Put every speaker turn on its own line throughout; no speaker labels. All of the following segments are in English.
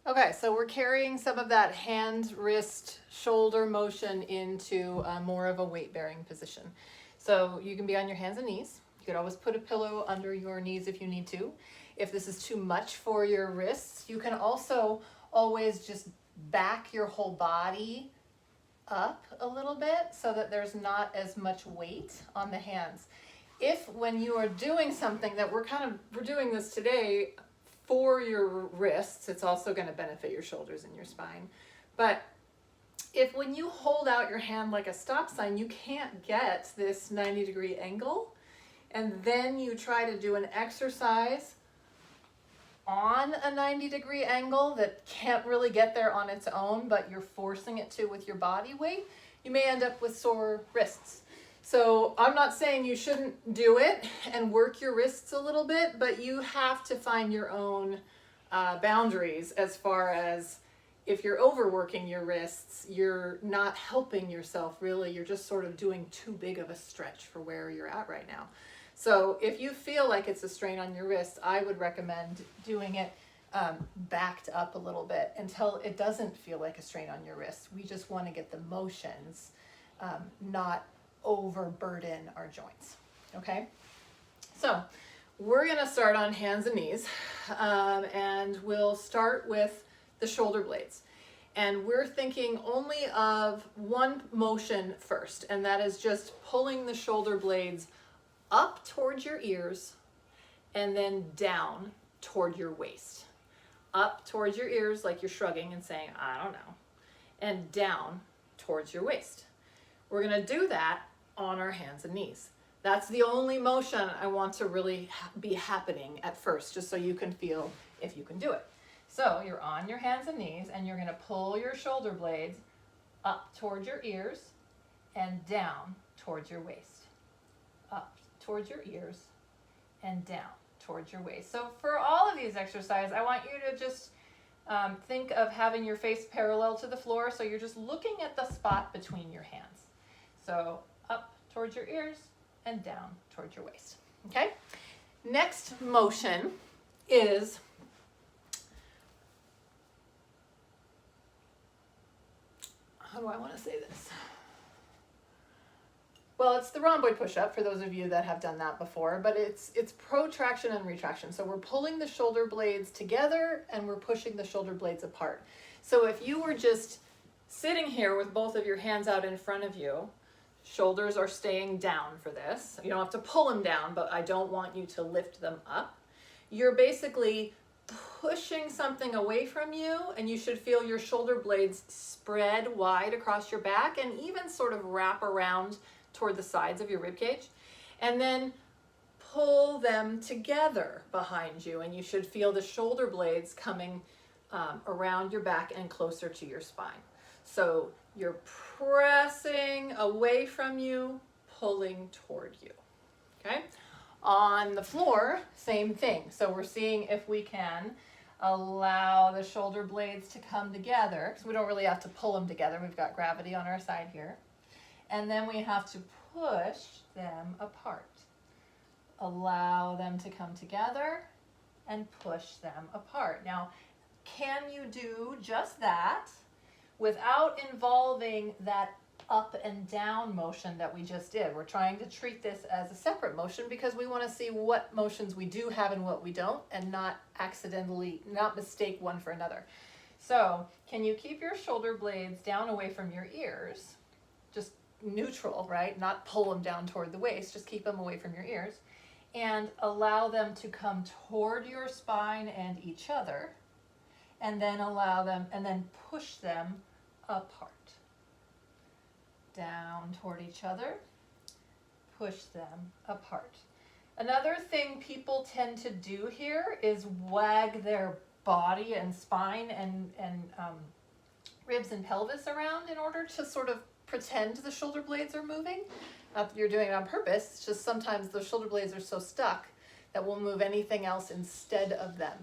Okay, so we're carrying some of that hand, wrist, shoulder motion into more of a weight-bearing position. So you can be on your hands and knees. You could always put a pillow under your knees if you need to. If this is too much for your wrists, you can also always just back your whole body up a little bit so that there's not as much weight on the hands. If when you are doing something that we're doing this today for your wrists, it's also going to benefit your shoulders and your spine. But if when you hold out your hand like a stop sign, you can't get this 90-degree angle, and then you try to do an exercise on a 90-degree angle that can't really get there on its own, but you're forcing it to with your body weight, you may end up with sore wrists. So I'm not saying you shouldn't do it and work your wrists a little bit, but you have to find your own boundaries as far as if you're overworking your wrists, you're not helping yourself really, you're just sort of doing too big of a stretch for where you're at right now. So if you feel like it's a strain on your wrist, I would recommend doing it backed up a little bit until it doesn't feel like a strain on your wrist. We just want to get the motions, not overburden our joints. Okay? So we're going to start on hands and knees, and we'll start with the shoulder blades. And we're thinking only of one motion first, and that is just pulling the shoulder blades up towards your ears and then down toward your waist. Up towards your ears like you're shrugging and saying, I don't know, and down towards your waist. We're going to do that on our hands and knees. That's the only motion I want to really be happening at first, just so you can feel if you can do it. So you're on your hands and knees, and you're going to pull your shoulder blades up towards your ears and down towards your waist. Up towards your ears and down towards your waist. So for all of these exercises, I want you to just think of having your face parallel to the floor, so you're just looking at the spot between your hands. So up towards your ears and down towards your waist. Okay? Next motion is how do I want to say this? Well, it's the rhomboid push-up for those of you that have done that before, but it's protraction and retraction. So we're pulling the shoulder blades together and we're pushing the shoulder blades apart. So if you were just sitting here with both of your hands out in front of you, shoulders are staying down for this. You don't have to pull them down, but I don't want you to lift them up. You're basically pushing something away from you, and you should feel your shoulder blades spread wide across your back and even sort of wrap around toward the sides of your rib cage, and then pull them together behind you, and you should feel the shoulder blades coming around your back and closer to your spine. So you're pressing away from you, pulling toward you. Okay? On the floor, same thing. So we're seeing if we can allow the shoulder blades to come together, because we don't really have to pull them together. We've got gravity on our side here. And then we have to push them apart. Allow them to come together and push them apart. Now, can you do just that without involving that up and down motion that we just did? We're trying to treat this as a separate motion because we want to see what motions we do have and what we don't, and not mistake one for another. So, can you keep your shoulder blades down away from your ears? Just neutral, right? Not pull them down toward the waist, just keep them away from your ears, and allow them to come toward your spine and each other, and then push them apart. Down toward each other, push them apart. Another thing people tend to do here is wag their body and spine and ribs and pelvis around in order to sort of pretend the shoulder blades are moving. Not that you're doing it on purpose, it's just sometimes the shoulder blades are so stuck that we'll move anything else instead of them.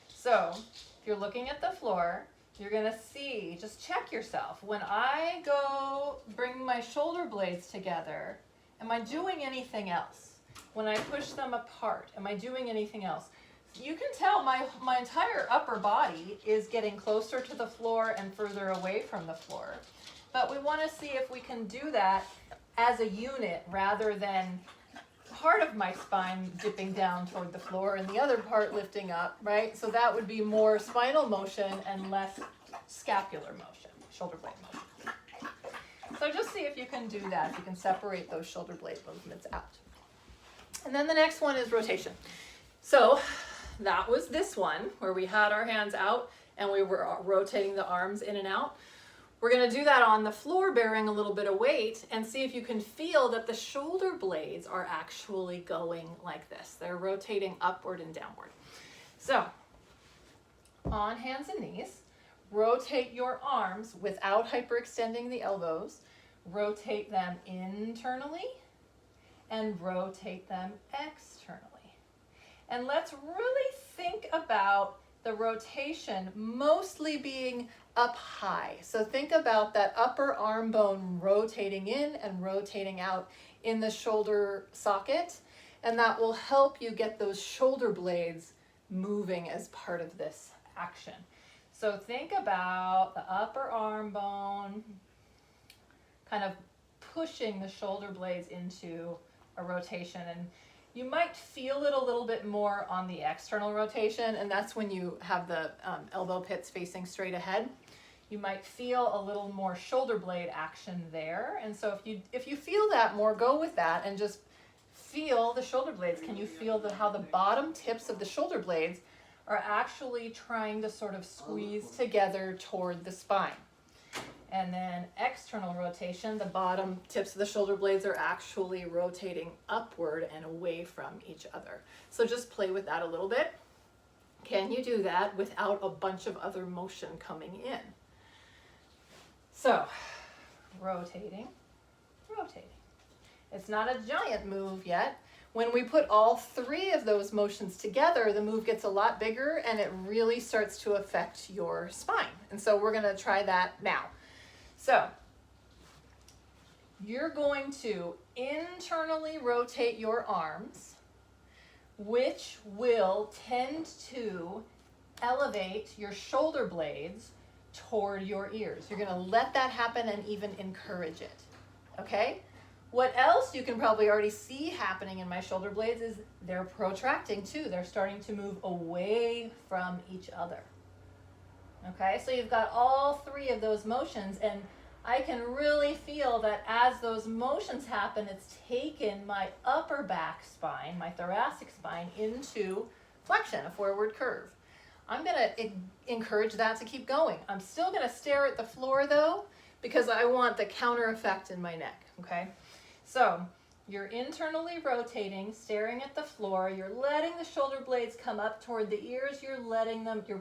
So if you're looking at the floor, you're going to see, just check yourself. When I go bring my shoulder blades together, am I doing anything else? When I push them apart, am I doing anything else? you can tell my entire upper body is getting closer to the floor and further away from the floor. But we want to see if we can do that as a unit rather than part of my spine dipping down toward the floor and the other part lifting up, right? So that would be more spinal motion and less scapular motion, shoulder blade motion. So just see if you can do that, if you can separate those shoulder blade movements out. And then the next one is rotation. So that was this one where we had our hands out and we were rotating the arms in and out. We're going to do that on the floor bearing a little bit of weight and see if you can feel that the shoulder blades are actually going like this. They're rotating upward and downward. So on hands and knees, rotate your arms without hyperextending the elbows. Rotate them internally and rotate them externally. And let's really think about the rotation mostly being up high. So think about that upper arm bone rotating in and rotating out in the shoulder socket, and that will help you get those shoulder blades moving as part of this action. So think about the upper arm bone kind of pushing the shoulder blades into a rotation, and you might feel it a little bit more on the external rotation, and that's when you have the elbow pits facing straight ahead. You might feel a little more shoulder blade action there, and so if you feel that more, go with that and just feel the shoulder blades. Can you feel how the bottom tips of the shoulder blades are actually trying to sort of squeeze together toward the spine? And then external rotation, the bottom tips of the shoulder blades are actually rotating upward and away from each other. So just play with that a little bit. Can you do that without a bunch of other motion coming in? So, rotating, rotating. It's not a giant move yet. When we put all three of those motions together, the move gets a lot bigger and it really starts to affect your spine. And so we're going to try that now. So, you're going to internally rotate your arms, which will tend to elevate your shoulder blades toward your ears. You're going to let that happen and even encourage it. Okay? What else you can probably already see happening in my shoulder blades is they're protracting too. They're starting to move away from each other. Okay, so you've got all three of those motions, and I can really feel that as those motions happen, it's taken my upper back spine, my thoracic spine, into flexion, a forward curve. I'm going to encourage that to keep going. I'm still going to stare at the floor though, because I want the counter effect in my neck, okay? So you're internally rotating, staring at the floor, you're letting the shoulder blades come up toward the ears, you're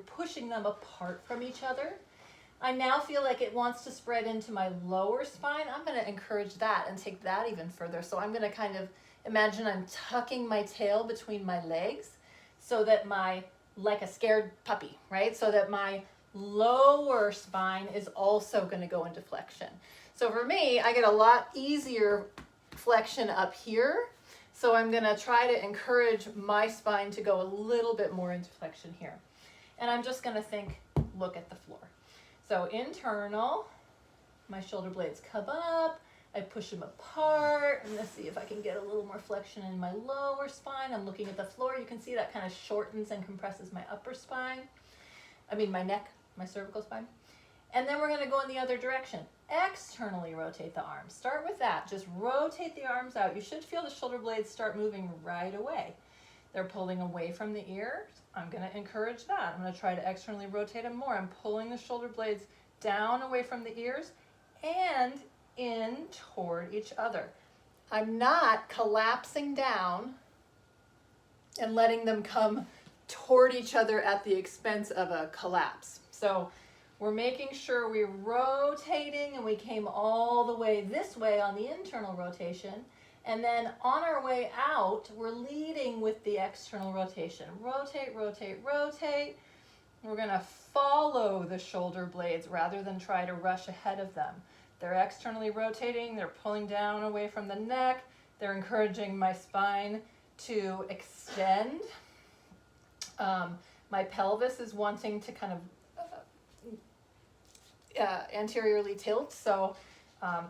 pushing them apart from each other. I now feel like it wants to spread into my lower spine. I'm going to encourage that and take that even further. So I'm going to kind of imagine I'm tucking my tail between my legs so that like a scared puppy, right? So that my lower spine is also going to go into flexion. So for me, I get a lot easier flexion up here. So I'm going to try to encourage my spine to go a little bit more into flexion here. And I'm just going to look at the floor. So internal, my shoulder blades come up, I push them apart. I'm going to see if I can get a little more flexion in my lower spine. I'm looking at the floor. You can see that kind of shortens and compresses my upper spine. My neck, my cervical spine. And then we're going to go in the other direction. Externally rotate the arms. Start with that. Just rotate the arms out. You should feel the shoulder blades start moving right away. They're pulling away from the ears. I'm going to encourage that. I'm going to try to externally rotate them more. I'm pulling the shoulder blades down away from the ears and in toward each other. I'm not collapsing down and letting them come toward each other at the expense of a collapse. So we're making sure we're rotating and we came all the way this way on the internal rotation. And then on our way out, we're leading with the external rotation. Rotate, rotate, rotate. We're going to follow the shoulder blades rather than try to rush ahead of them. They're externally rotating. They're pulling down away from the neck. They're encouraging my spine to extend. My pelvis is wanting to kind of anteriorly tilt, so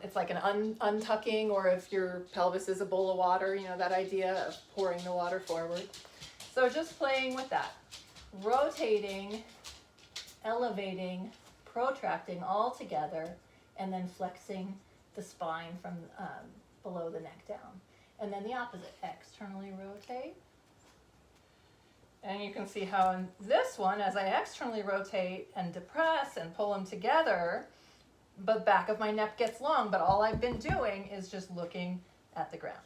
it's like an untucking, or if your pelvis is a bowl of water, you know, that idea of pouring the water forward. So just playing with that, rotating, elevating, protracting all together, and then flexing the spine from below the neck down. And then the opposite, externally rotate. And you can see how in this one, as I externally rotate and depress and pull them together, the back of my neck gets long, but all I've been doing is just looking at the ground.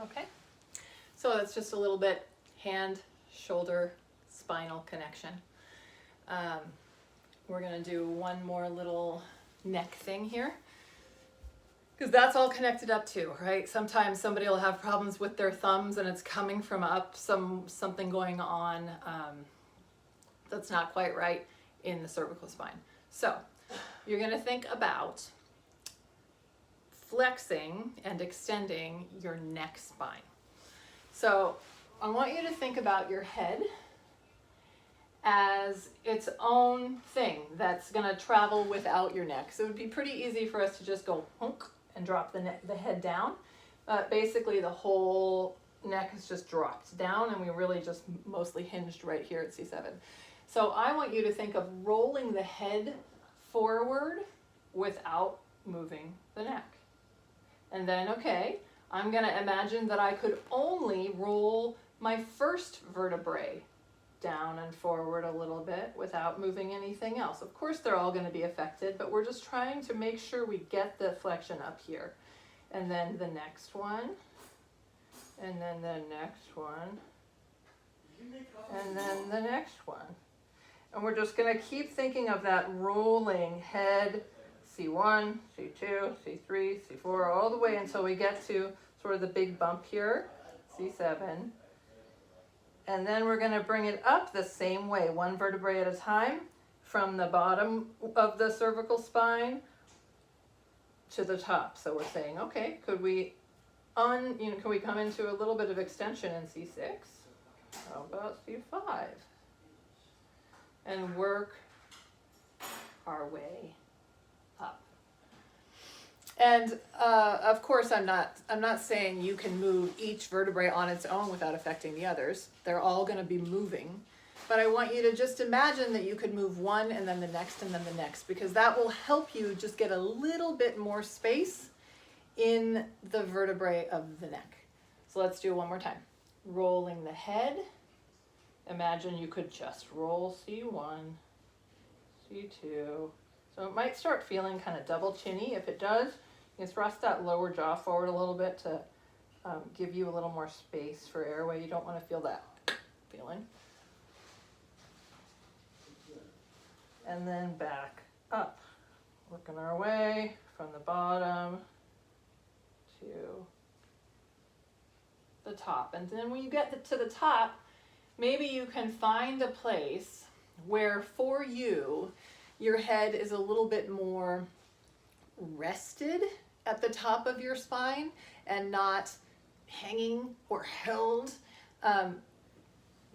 Okay, so that's just a little bit hand, shoulder, spinal connection. We're gonna do one more little neck thing here, because that's all connected up too, right? Sometimes somebody will have problems with their thumbs and it's coming from up, something going on that's not quite right in the cervical spine. So you're gonna think about flexing and extending your neck spine. So I want you to think about your head as its own thing that's going to travel without your neck. So it would be pretty easy for us to just go hunk and drop the head down. Basically the whole neck is just dropped down, and we really just mostly hinged right here at C7. So I want you to think of rolling the head forward without moving the neck. And then, okay, I'm going to imagine that I could only roll my first vertebrae down and forward a little bit without moving anything else. Of course, they're all going to be affected, but we're just trying to make sure we get the flexion up here. And then the next one, and then the next one, and then the next one. And we're just going to keep thinking of that rolling head, C1, C2, C3, C4, all the way until we get to sort of the big bump here, C7. And then we're going to bring it up the same way, one vertebrae at a time, from the bottom of the cervical spine to the top. So we're saying, okay, could we can we come into a little bit of extension in C6? How about C5? And work our way up. And of course, I'm not saying you can move each vertebrae on its own without affecting the others. They're all going to be moving. But I want you to just imagine that you could move one and then the next and then the next, because that will help you just get a little bit more space in the vertebrae of the neck. So let's do it one more time. Rolling the head. Imagine you could just roll C1, C2. So it might start feeling kind of double chinny. If it does, you can thrust that lower jaw forward a little bit to give you a little more space for airway. You don't want to feel that feeling. And then back up, working our way from the bottom to the top. And then when you get to the top, maybe you can find a place where for you, your head is a little bit more rested at the top of your spine and not hanging or held.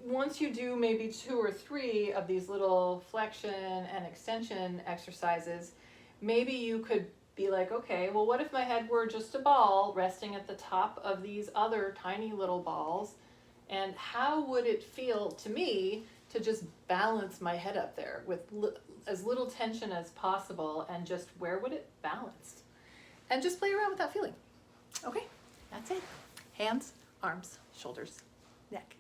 Once you do maybe 2 or 3 of these little flexion and extension exercises, maybe you could be like, okay, well, what if my head were just a ball resting at the top of these other tiny little balls? And how would it feel to me to just balance my head up there with as little tension as possible, and just where would it balance? And just play around with that feeling. Okay, that's it. Hands, arms, shoulders, neck.